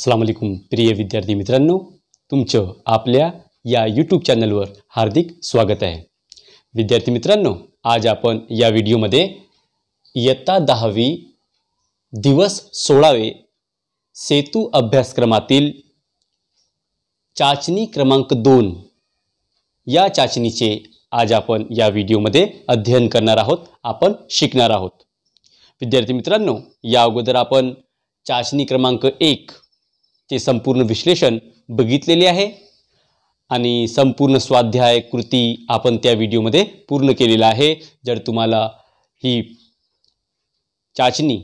अस्सलाम वालेकुम प्रिय विद्यार्थी मित्रांनो, तुमचं आपल्या या यूट्यूब चॅनलवर हार्दिक स्वागत आहे। विद्यार्थी मित्रांनो, आज आपण या व्हिडिओमध्ये इयत्ता 10वी दिवस 16वे सेतू अभ्यासक्रमातील चाचणी क्रमांक 2 या चाचणीचे आज आपण या व्हिडिओमध्ये अध्ययन करणार आहोत, आपण शिकणार आहोत। विद्यार्थी मित्रांनो, या अगोदर आपण चाचणी क्रमांक 1 चे संपूर्ण विश्लेषण बघितलेले आहे आणि संपूर्ण स्वाध्याय कृती आपण त्या व्हिडिओमध्ये पूर्ण केलेला आहे। जर तुम्हाला ही चाचणी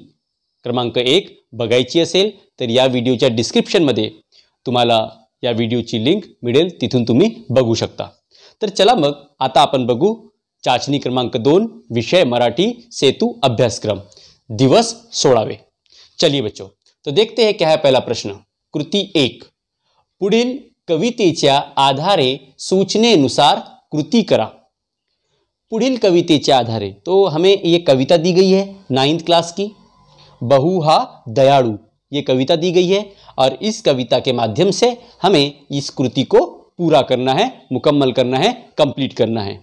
क्रमांक 1 बघायची असेल तर या व्हिडिओच्या डिस्क्रिप्शनमध्ये तुम्हाला या व्हिडिओची लिंक मिळेल, तिथून तुम्ही बघू शकता। तर चला मग आता आपण बघू चाचणी क्रमांक 2 विषय मराठी सेतु अभ्यासक्रम दिवस 16वें। चलिए बच्चों, तो देखते हैं क्या है पहला प्रश्न। कृति 1, पुढील कवितेच्या आधारे सूचनेनुसार कृति करा। पुढील कवितेच्या आधारे, तो हमें ये कविता दी गई है 9th क्लास की, बहु हा दयालु, ये कविता दी गई है और इस कविता के माध्यम से हमें इस कृति को पूरा करना है, मुकम्मल करना है, कंप्लीट करना है।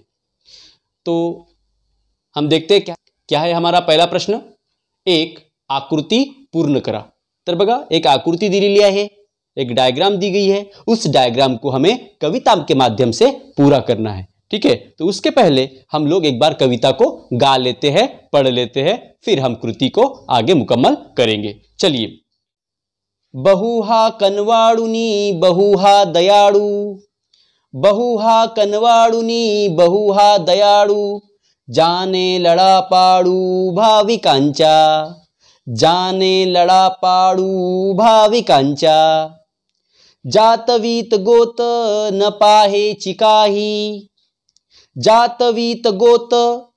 तो हम देखते हैं क्या है हमारा पहला प्रश्न। एक आकृति पूर्ण करा। तर बघा, एक आकृति दिलेली आहे, एक डायग्राम दी गई है, उस डायग्राम को हमें कविता के माध्यम से पूरा करना है। ठीक है, तो उसके पहले हम लोग एक बार कविता को गा लेते हैं, पढ़ लेते हैं, फिर हम कृति को आगे मुकम्मल करेंगे। चलिए। बहुहा कनवाड़ुनी बहुहा दयाळू, बहुहा कनवाड़ुनी बहुहा दयाळू, जाने लढा पाडू भाविकांच्या, जाने लढा पाडू भाविकांच्या, जातवीत गोत न पाहेची काही, जातवीत गोत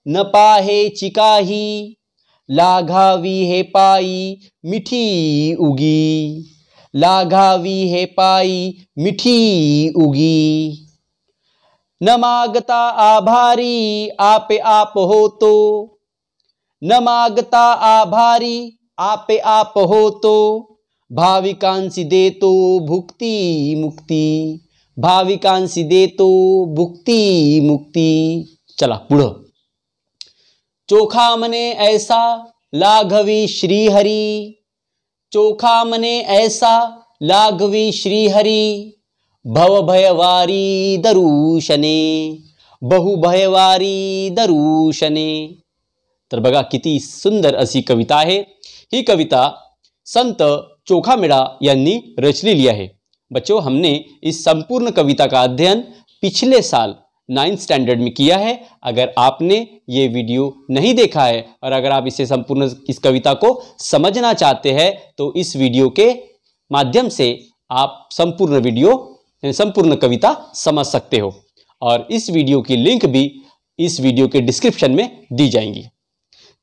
न पाहेची काही, लाघावी हे पायी मिठी उगी, लाघावी हे पायी मिठी उगी, न मागता आभारी आपे आप होतो, न मागता आभारी आपे आप होतो, भाविकांसी देतो भुक्ती मुक्ती, भाविकांसी देतो भुक्ती मुक्ती। चला पुढं। चोखा मने ऐसा लाघवी श्रीहरी, चोखा मने ऐसा लाघवी श्रीहरी, भवभयवारी दरुशने, बहुभयवारी दरुशने। तर बघा, किती सुंदर अशी कविता आहे। ही कविता संत चोखामेळा यांनी रचलेली आहे। बच्चों, हमने इस संपूर्ण कविता का अध्ययन पिछले साल 9th स्टैंडर्ड में किया है। अगर आपने ये वीडियो नहीं देखा है और अगर आप इसे संपूर्ण इस कविता को समझना चाहते हैं तो इस वीडियो के माध्यम से आप संपूर्ण वीडियो संपूर्ण कविता समझ सकते हो और इस वीडियो की लिंक भी इस वीडियो के डिस्क्रिप्शन में दी जाएंगी।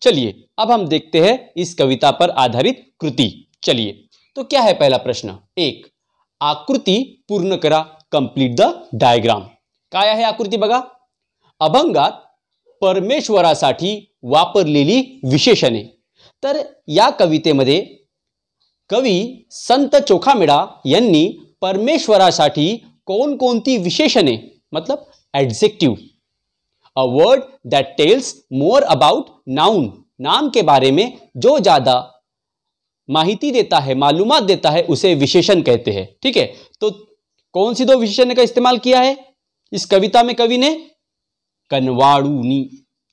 चलिए, अब हम देखते हैं इस कविता पर आधारित कृति। चलिए, तो क्या है पहला प्रश्न। एक, आकृति पूर्ण करा, कंप्लीट द डायग्राम। काय आहे आकृती बघा। अभंगात परमेश्वरासाठी वापरलेली विशेषणे। तर या कवितेमध्ये कवी संत चोखामेळा यांनी परमेश्वरासाठी कोणकोणती विशेषणे, मतलब adjective, a word that tells more about noun, नाम के बारे में जो ज्यादा माहिती देता है, मालूमात देता है, उसे विशेषण कहते हैं। ठीक है, तो कौन सी दो विशेषण का इस्तेमाल किया है इस कविता में कवि ने? कनवाड़ूनी,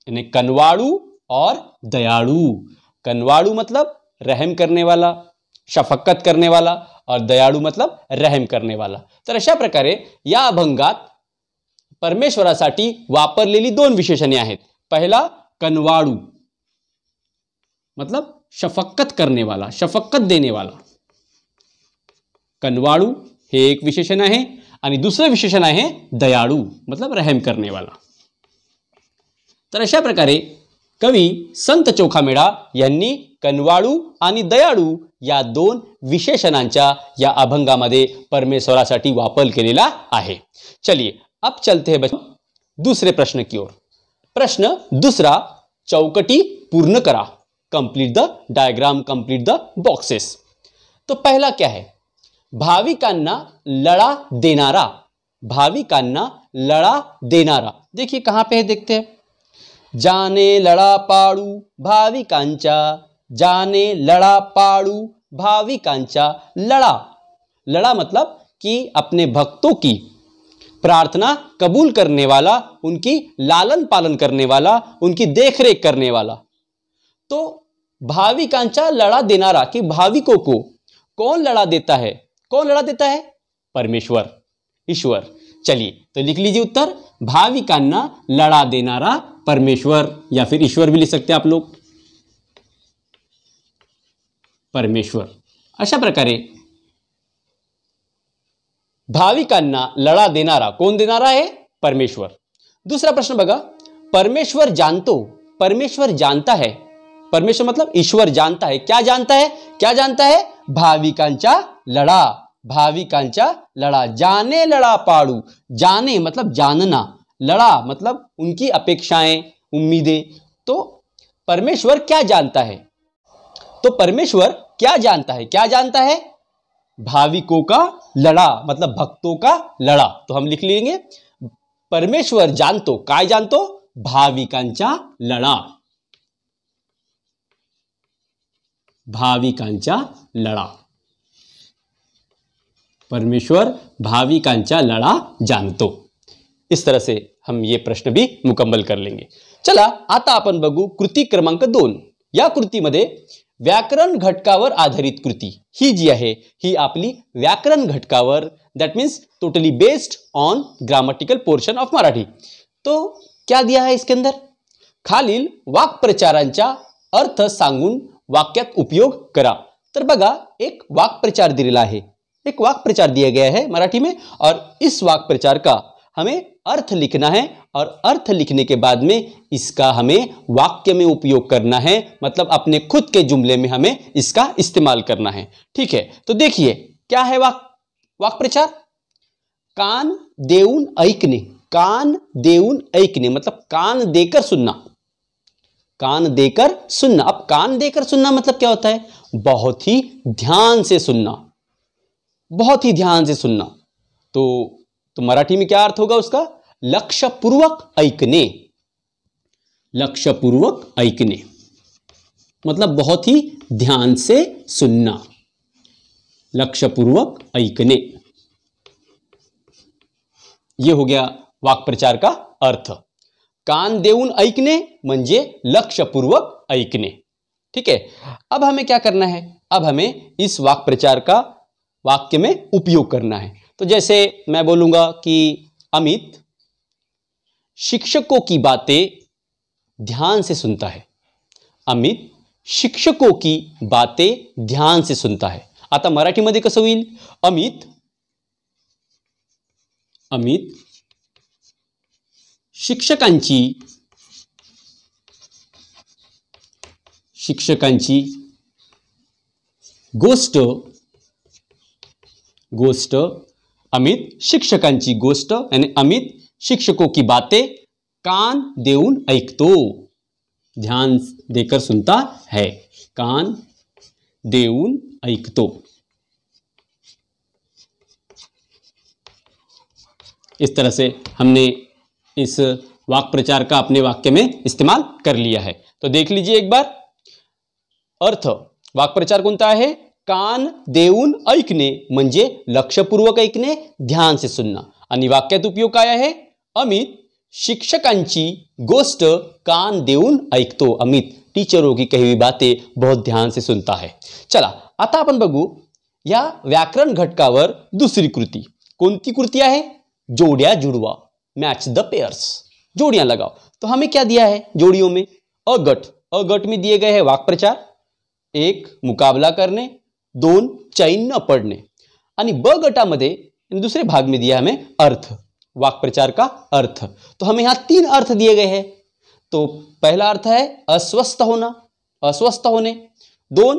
यानी कनवाड़ू और दयालु। कनवाड़ू मतलब रहम करने वाला, शफकत करने वाला, और दयाळू मतलब रहम करने वाला। तर अशा प्रकारे या अभंगात परमेश्वरासाठी वापरलेली 2 विशेषणे आहेत। पहिला कनवाड़ू मतलब शफकत करने वाला, शफकत देने वाला, कनवाड़ू हे एक विशेषण आहे आणि दुसरं विशेषण आहे दयाळू मतलब रहम करने वाला। तर अशा प्रकारे कवी संत चोखामेळा यांनी कनवाळू आणि दयाळू या 2 विशेषणांच्या या अभंगामध्ये परमेश्वरासाठी वापर केलेला आहे। चलिए, अब चलते हैं बच्चों दूसरे प्रश्न की ओर। प्रश्न दूसरा, चौकटी पूर्ण करा, complete the diagram, complete the boxes. तो पहला क्या है, भाविकांना लळा देणारा, भाविकांना लळा देणारा, देखिए कहां पे है, देखते हैं। जाने लळा पाडू भाविकांच्या, जाने लळा पाडू भाविकांच्या, लड़ा, लड़ा मतलब कि अपने भक्तों की प्रार्थना कबूल करने वाला, उनकी लालन पालन करने वाला, उनकी देखरेख करने वाला। तो भाविकांचा लड़ा देनारा, कि भाविकों को कौन लड़ा देता है, कौन लड़ा देता है, परमेश्वर, ईश्वर। चलिए तो लिख लीजिए उत्तर, भाविकांना लड़ा देनारा परमेश्वर, या फिर ईश्वर भी लिख सकते हैं आप लोग, परमेश्वर। अशा प्रकारे भाविकांना लळा देणारा कोण देणारा आहे, परमेश्वर। दूसरा प्रश्न बघा, परमेश्वर जानतो, परमेश्वर जानता है, परमेश्वर मतलब ईश्वर जानता है, क्या जानता है, क्या जानता है, भाविकांचा लड़ा, भाविकांचा लड़ा। जाने लड़ा पाडू, जाने मतलब जानना, लड़ा मतलब उनकी अपेक्षाएं, उम्मीदें। तो परमेश्वर क्या जानता है, तो परमेश्वर क्या जानता है, क्या जानता है, भाविकों का लड़ा मतलब भक्तों का लड़ा। तो हम लिख लेंगे, परमेश्वर जानतो, काय जानतो, भाविकांचा लड़ा, भाविकांचा लड़ा, परमेश्वर भाविकांचा लड़ा जानतो। इस तरह से हम ये प्रश्न भी मुकम्मल कर लेंगे। चला आता आपण बघू कृती क्रमांक 2। या कृतीमध्ये व्याकरण घटकावर आधारित कृती ही जी आहे ही आपली व्याकरण घटकावर, that means totally based on grammatical portion of Marathi. तो क्या दिया है इसके अंदर, खालील वाक्प्रचारांचा अर्थ सांगून वाक्यात उपयोग करा। तर बघा एक वाक्प्रचार दिलेला आहे, एक वाक्प्रचार दिया गया है मराठी में, और इस वाक्प्रचार का हमें अर्थ लिखना है, और अर्थ लिखने के बाद में इसका हमें वाक्य में उपयोग करना है, मतलब अपने खुद के जुमले में हमें इसका इस्तेमाल करना है। ठीक है, तो देखिए क्या है वाक्प्रचार, कान देऊन ऐकणे, कान देऊन ऐकणे मतलब कान देकर सुनना, कान देकर सुनना। अब कान देकर सुनना मतलब क्या होता है, बहुत ही ध्यान से सुनना, बहुत ही ध्यान से सुनना। तो मराठी में क्या अर्थ होगा उसका, लक्षपूर्वक ऐकणे, लक्षपूर्वक ऐकणे मतलब बहुत ही ध्यान से सुनना, लक्षपूर्वक ऐकणे। यह हो गया वाक्प्रचार का अर्थ। कान देऊन ऐकणे म्हणजे लक्षपूर्वक ऐकणे। ठीक है, अब हमें क्या करना है, अब हमें इस वाक्प्रचार का वाक्य में उपयोग करना है। तो जैसे मैं बोलूंगा कि अमित शिक्षकों की बातें ध्यान से सुनता है, अमित शिक्षकों की बातें ध्यान से सुनता है। आता मराठीमध्ये कसं होईल, अमित शिक्षकांची गोष्ट, अमित शिक्षकांची गोष्ट यानी अमित शिक्षकों की बातें कान देऊन ऐकतो, ध्यान देकर सुनता है, कान देऊन ऐकतो। इस तरह से हमने इस वाक्प्रचार का अपने वाक्य में इस्तेमाल कर लिया है। तो देख लीजिए एक बार अर्थ, वाक्प्रचार कोणता आहे, कान देऊन ऐकणे म्हणजे लक्षपूर्वक ऐकणे, ध्यान से सुनना। आणि वाक्यात उपयोग काय आहे, अमित शिक्षकांची गोष्ट कान देऊन ऐकतो, अमित टीचरों की कही हुई बातें बहुत ध्यान से सुनता है। चला आता आपण बघू या व्याकरण घटकावर दुसरी कृती। कोणती कृती आहे, जोड्या जुड़वा, मैच द पेयर्स, जोड़ियां लगाओ। तो हमें क्या दिया है जोड़ियों में, अगट में दिए गए हैं वाक्प्रचार, 1 मुकाबला करने, 2 चैन न पड़ने, आणि ब गटामध्ये दूसरे भाग में दिया हमें अर्थ, वाक्प्रचार का अर्थ। तो हमें यहां 3 अर्थ दिए गए हैं। तो पहला अर्थ है अस्वस्थ होना, अस्वस्थ होने, 2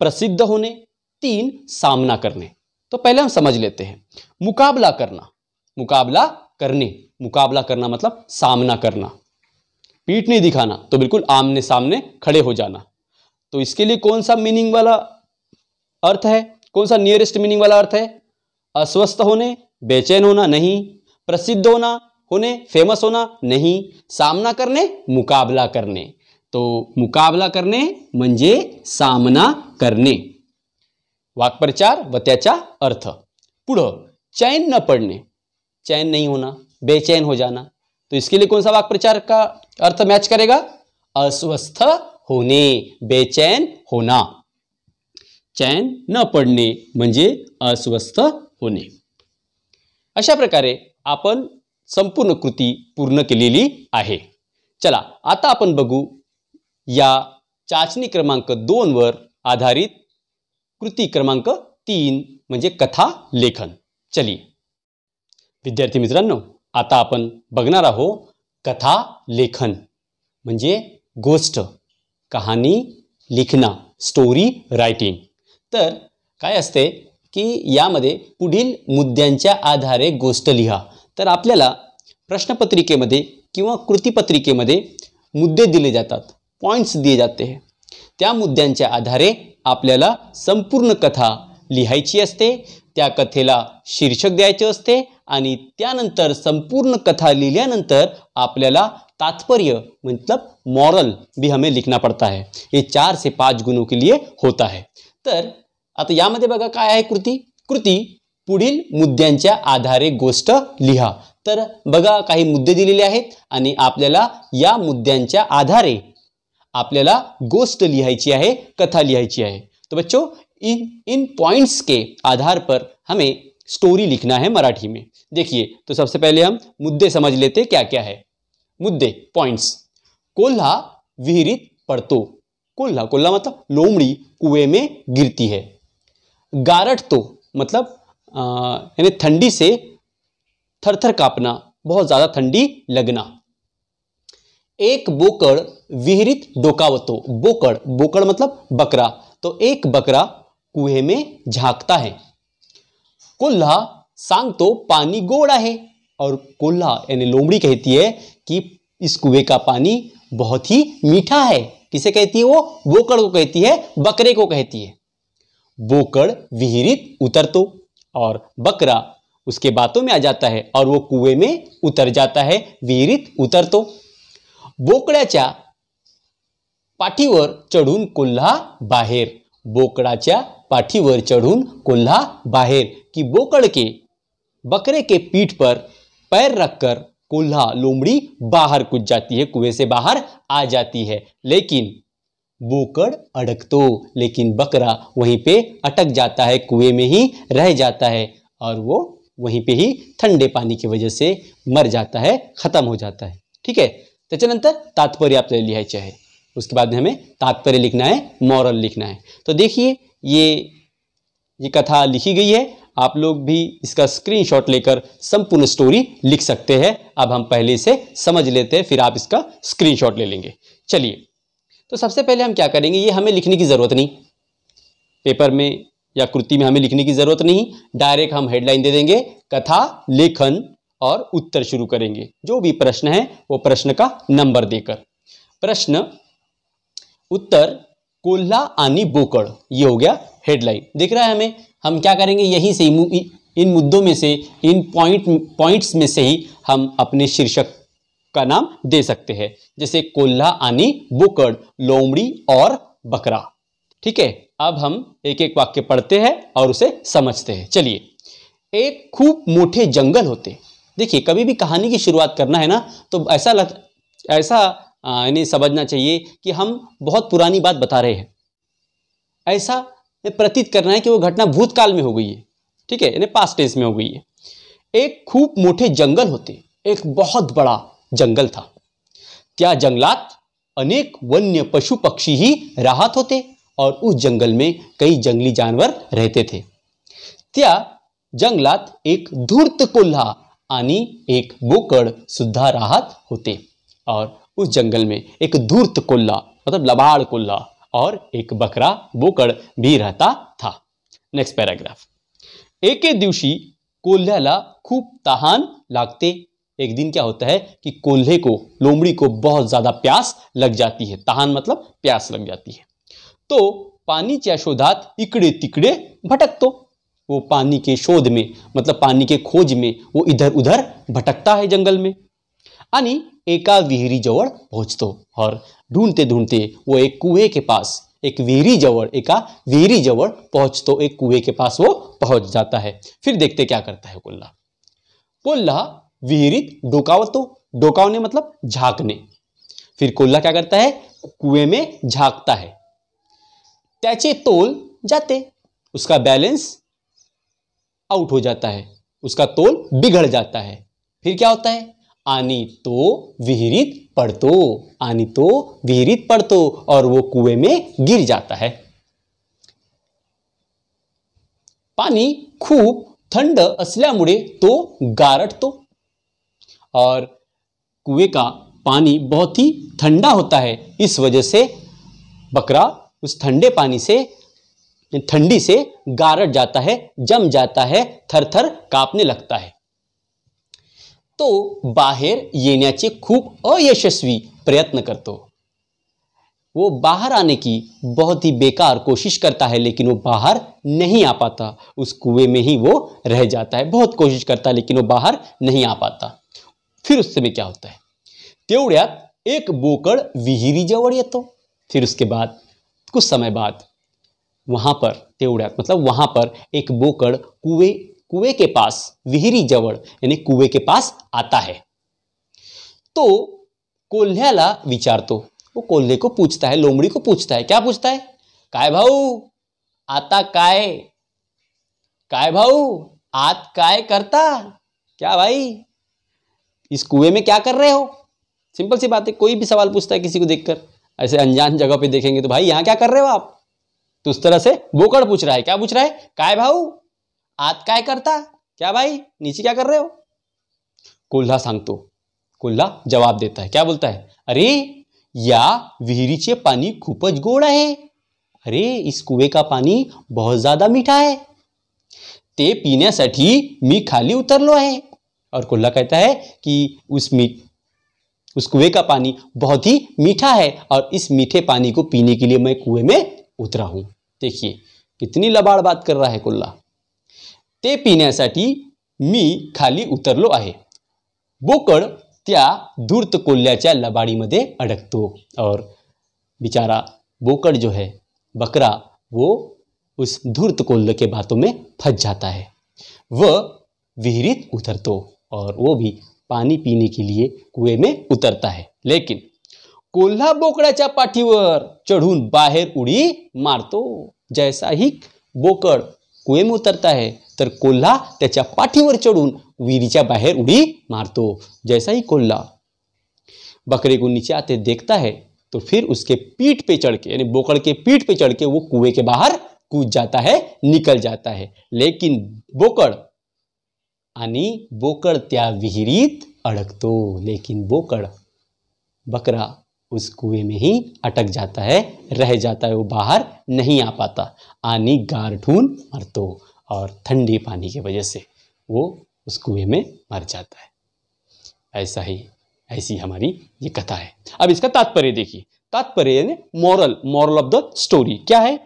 प्रसिद्ध होने, 3 सामना करने। तो पहले हम समझ लेते हैं, मुकाबला करना, मुकाबला करने, मुकाबला करना मतलब सामना करना, पीठ नहीं दिखाना, तो बिल्कुल आमने सामने खड़े हो जाना। तो इसके लिए कौन सा मीनिंग वाला अर्थ है, कौन सा नियरेस्ट मीनिंग वाला अर्थ है, अस्वस्थ होने, बेचैन होना नहीं, प्रसिद्ध होने फेमस होना नहीं, सामना करने मुकाबला करने। तो मुकाबला करणे म्हणजे सामना करणे। वाक्प्रचार व त्याचा अर्थ। पुढं चैन न पड़ने, चैन नहीं होना, बेचैन हो जाना। तो इसके लिए कौन सा वाक्प्रचार का अर्थ मैच करेगा? अस्वस्थ होणे, बेचैन होना। चैन न पडणे म्हणजे अस्वस्थ होणे। अशा प्रकारे आपण संपूर्ण कृती पूर्ण केलेली आहे। चला आता आपण बघू या चाचणी क्रमांक 2 वर आधारित कृती क्रमांक 3 म्हणजे कथा लेखन। चलिए विद्यार्थी मित्रांनो, आता आपण बघणार आहोत कथा लेखन म्हणजे गोष्ट, कहाणी लिखना, स्टोरी रायटिंग। तर काय असते की यामध्ये पुढील मुद्द्यांच्या आधारे गोष्ट लिहा। तर आपल्याला प्रश्नपत्रिकेमध्ये किंवा कृतीपत्रिकेमध्ये मुद्दे दिले जातात, पॉइंट्स दिए जाते हैं। त्या मुद्द्यांच्या आधारे आपल्याला संपूर्ण कथा लिहायची असते, त्या कथेला शीर्षक द्यायचे असते आणि त्यानंतर संपूर्ण कथा लिहिल्यानंतर आपल्याला तात्पर्य मतलब मॉरल भी हमें लिखना पड़ता है। ये 4 से 5 गुणों के लिए होता है। तर आता यामध्ये बघा काय आहे कृती पुढील मुद्द्यांच्या आधारे गोष्ट लिहा। तर बघा काही मुद्दे दिलेले आहेत आणि आपल्याला या मुद्द्यांच्या आधारे आपल्याला गोष्ट लिहायची आहे, कथा लिहायची है। तो बच्चों इन पॉइंट्स के आधार पर हमें स्टोरी लिखना है मराठी में। देखिए तो सबसे पहले हम मुद्दे समझ लेते क्या क्या है। मुद्दे पॉइंट्स। कोल्हा विहिरीत पड़तो, कोल्हा मतलब लोमड़ी कुएं में गिरती है। गारठतो मतलब यानी ठंडी से थरथर कांपना, बहुत ज्यादा ठंडी लगना। एक बोकड़ विहिरीत डोकावतो, बोकड़ मतलब बकरा, तो एक बकरा कुएं में झांकता है। कोल्हा सांगतो पानी गोड़ है, और कोल्हा यानी लोमड़ी कहती है कि इस कुएं का पानी बहुत ही मीठा है। किसे कहती है वो? बोकड़ को कहती है, बकरे को कहती है। बोकड़ विहिरीत उतरतो, और बकरा उसके बातों में आ जाता है और वो कुएं में उतर जाता है, विहिरीत उतरतो। बोकड्याच्या पाठीवर चढून कोल्हा बाहेर, बोकडाच्या पाठीवर चढ़ून कोल्हा बाहेर, कि बोकड़ के बकरे के पीठ पर पैर रखकर कोल्हा लोमड़ी बाहर कूद जाती है, कुएं से बाहर आ जाती है। लेकिन बोकड़ अड़कतो, लेकिन बकरा वहीं पे अटक जाता है, कुएं में ही रह जाता है और वो वहीं पे ही ठंडे पानी की वजह से मर जाता है, खत्म हो जाता है। ठीक है, त्याच्यानंतर तात्पर्य आपल्याला लिहायचे आहे। उसके बाद में हमें तात्पर्य लिखना है, मॉरल लिखना है। तो देखिए ये कथा लिखी गई है, आप लोग भी इसका स्क्रीनशॉट लेकर संपूर्ण स्टोरी लिख सकते हैं। अब हम पहले से समझ लेते हैं, फिर आप इसका स्क्रीनशॉट ले लेंगे। चलिए तो सबसे पहले हम क्या करेंगे, ये हमें लिखने की जरूरत नहीं, पेपर में या कृति में हमें लिखने की जरूरत नहीं, डायरेक्ट हम हेडलाइन दे देंगे कथा लेखन और उत्तर शुरू करेंगे। जो भी प्रश्न है वो प्रश्न का नंबर देकर। प्रश्न उत्तर कोल्हा आनी बोकड़, ये हो गया हेडलाइन। दिख रहा है हमें? हम क्या करेंगे, यहीं से इन मुद्दों में से, इन पॉइंट्स में से ही हम अपने शीर्षक का नाम दे सकते हैं। जैसे कोल्हा आनी बोकड़, लोमड़ी और बकरा। ठीक है, अब हम एक एक वाक्य पढ़ते हैं और उसे समझते हैं। चलिए, एक खूब मोटे जंगल होते। देखिए कभी भी कहानी की शुरुआत करना है ना, तो ऐसा यानी समझना चाहिए कि हम बहुत पुरानी बात बता रहे हैं, ऐसा प्रतीत करना है कि वो घटना भूतकाल में हो गई है। ठीक है, यानी पास्ट टेंस में हो गई है। एक खूब मोटे जंगल होते, एक बहुत बड़ा जंगल था। त्या जंगलात अनेक वन्य पशु पक्षी ही राहत होते, और उस जंगल में कई जंगली जानवर रहते थे। त्या जंगलात एक धूर्त कोल्हा आणि एक बोकड़ सुद्धा राहत होते, और उस जंगल में एक धूर्त कोल्हा मतलब लबाड़ कोल्हा और एक बकरा बोकड़ भी रहता था। Next paragraph. एके दिवशी कोल्ह्याला खूप तहान लागते। एक दिन क्या होता है कि कोल्हे को, लोमड़ी को बहुत ज्यादा प्यास लग जाती है। तहान मतलब प्यास लग जाती है। तो पानीच्या शोधात इकडे तिकडे भटकतो। वो पानी के शोध में, मतलब पानी के खोज में वो इधर उधर भटकता है जंगल में. आणि एका विहिरीजवळ पोहोचतो और ढूंढते ढूंढते वो एक कुएं के पास, एक एका विहिरीजवळ पहुंचतो, एक कुएं के पास वो पहुंच जाता है. फिर देखते क्या करता है कोल्हा. कोल्हा विहिरीत डोकावतो, डोकावणे मतलब झाकणे. फिर कोल्हा क्या करता है, कुएं में झांकता है. त्याचे तोल जाते, उसका बैलेंस आउट हो जाता है, उसका तोल बिगड़ जाता है. फिर क्या होता है, आणि तो विहिरीत पड़तो, आणि तो विहिरीत पड़तो और वो कुएं में गिर जाता है. पानी खूब थंड असल्यामुळे तो गारटतो और कुएं का पानी बहुत ही ठंडा होता है. इस वजह से बकरा उस ठंडे पानी से, ठंडी से गारट जाता है, जम जाता है, थरथर कांपने लगता है. तो बाहर येण्याचे खूप अयशस्वी प्रयत्न करतो. वो बाहर आने की बहुत ही बेकार कोशिश करता है, लेकिन वो बाहर नहीं आ पाता. उस कुएं में ही वो रह जाता है. बहुत कोशिश करता है लेकिन वो बाहर नहीं आ पाता. फिर उस समय क्या होता है, तेवढ्यात एक बोकड़ विहिरीजवळ येतो. फिर उसके बाद कुछ समय बाद वहां पर, तेवढ्यात मतलब वहां पर एक बोकड़ कुएं के पास, विहिरीजवळ यानी कुएं के पास आता है. तो कोल्ह्याला विचारतो, वो कोल्हे को पूछता है, लोमड़ी को पूछता है. क्या पूछता है, काय भाऊ आता काय भाऊ आत काय करता. क्या भाई इस कुएं में क्या कर रहे हो. सिंपल सी बात है, कोई भी सवाल पूछता है किसी को देखकर, ऐसे अनजान जगह पे देखेंगे तो भाई यहां क्या कर रहे हो आप, तो उस तरह से बोकड़ पूछ रहा है. क्या पूछ रहा है, काय भाऊ आत काय करता. क्या भाई नीचे क्या कर रहे हो. कोल्हा सांगतो, कोल्हा जवाब देता है. क्या बोलता है, अरे या विहिरीचे पानी खूपच गोड आहे. अरे इस कुएं का पानी बहुत ज्यादा मीठा है. ते पीण्यासाठी मी खाली उतरलो आहे. और कोल्हा कहता है कि उस कुएं का पानी बहुत ही मीठा है और इस मीठे पानी को पीने के लिए मैं कुएं में उतरा हूं. देखिए कितनी लबाड़ बात कर रहा है कोल्हा. ते पिण्यासाठी मी खाली उतरलो आहे. बोकड़ त्या धूर्त कोल्ह्याच्या लबाडीमध्ये अडकतो और बेचारा बोकड़ जो है, बकरा, वो उस धूर्त कोल्हे के बातों में फंस जाता है. वह विहिरीत उतरतो और वो भी पानी पीने के लिए कुएं में उतरता है. लेकिन कोल्हा बोकडाच्या पाठीवर चढ़ून बाहर उड़ी मारतो. जैसा ही बोकड़ कुएं में उतरता है तर कोल्हा त्याच्या पाठीवर चढ़ून विहिरीच्या बाहर उड़ी मारतो. जैसा ही कोल्हा बकरे को नीचे आते देखता है तो फिर उसके पीठ पे चढ़ के, यानी बोकड़ के पीठ पे चढ़ के वो कुएं के बाहर कूद जाता है, निकल जाता है. लेकिन बोकड़ त्या विहिरीत अडकतो. लेकिन बकरा उस कुएं में ही अटक जाता है, रह जाता है, वो बाहर नहीं आ पाता. आणि गारठून मरतो और ठंडे पानी की वजह से वो उस कुएं में मर जाता है. ऐसी हमारी ये कथा है. अब इसका तात्पर्य देखिए. तात्पर्य यानी मॉरल ऑफ द स्टोरी क्या है,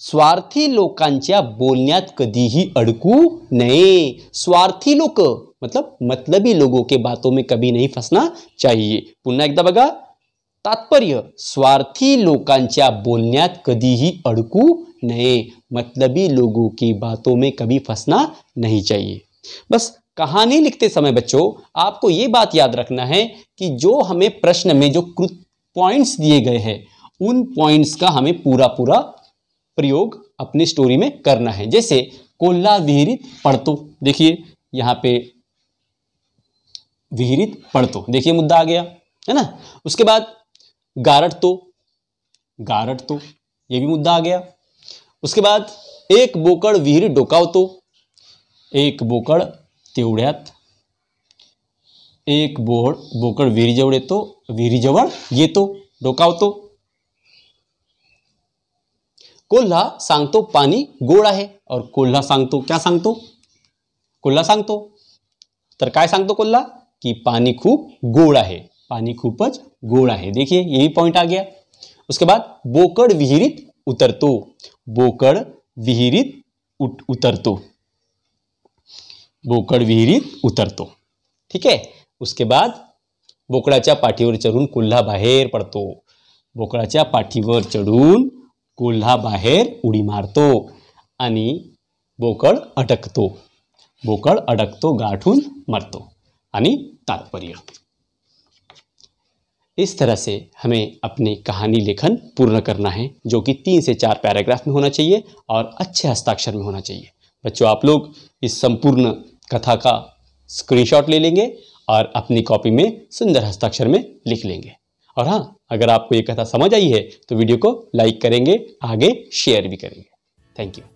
स्वार्थी लोकांच्या बोलण्यात कधीही अडकू नये. स्वार्थी लोक मतलब मतलबी लोगों के बातों में कभी नहीं फंसना चाहिए. पुन्हा एकदा बघा, तात्पर्य स्वार्थी लोकांच्या बोलण्यात कधीही अडकू नये. मतलबी लोगों की बातों में कभी फंसना नहीं चाहिए. बस कहानी लिखते समय बच्चों आपको ये बात याद रखना है कि जो हमें प्रश्न में जो पॉइंट्स दिए गए हैं उन पॉइंट्स का हमें पूरा प्रयोग अपनी स्टोरी में करना है. जैसे कोल्हा विहिरीत पड़तो, देखिए यहाँ पे विहिरीत पड़तो, देखिए मुद्दा आ गया है ना. उसके बाद गारट तो ये भी मुद्दा आ गया. उसके बाद एक बोकड़ विहिरीत डोकावतो, एक बोकड़ तेवढ्यात, एक बोकड़ विहिरीजवळ येतो, डोकावतो. कोल्हा सांगतो पाणी गोड आहे और कोल्हा सांगतो, क्या सांगतो, कोल्हा सांगतो तर काय सांगतो कोल्हा कि पानी खूप गोड आहे, पानी खूपच गोड आहे. देखिए यही पॉइंट आ गया. उसके बाद बोकड़ विहिरीत उतरतो, बोकड़ विहिरीत उतरतो. बोकड विहिरीत उतरतो. ठीक आहे. उसके बाद बोकडाच्या पाठीवर चढून कोल्हा बाहेर पडतो. बोकडाच्या पाठीवर चढून कोल्हा बाहेर उडी मारतो आणि बोकड अटकतो. बोकड अडकतो, गाठून मरतो. आणि तात्पर्य. इस तरह से हमें अपनी कहानी लेखन पूर्ण करना है, जो कि 3 से 4 पैराग्राफ में होना चाहिए और अच्छे हस्ताक्षर में होना चाहिए. बच्चों, आप लोग इस संपूर्ण कथा का स्क्रीनशॉट ले लेंगे और अपनी कॉपी में सुंदर हस्ताक्षर में लिख लेंगे. और हाँ, अगर आपको ये कथा समझ आई है तो वीडियो को लाइक करेंगे, आगे शेयर भी करेंगे. Thank you.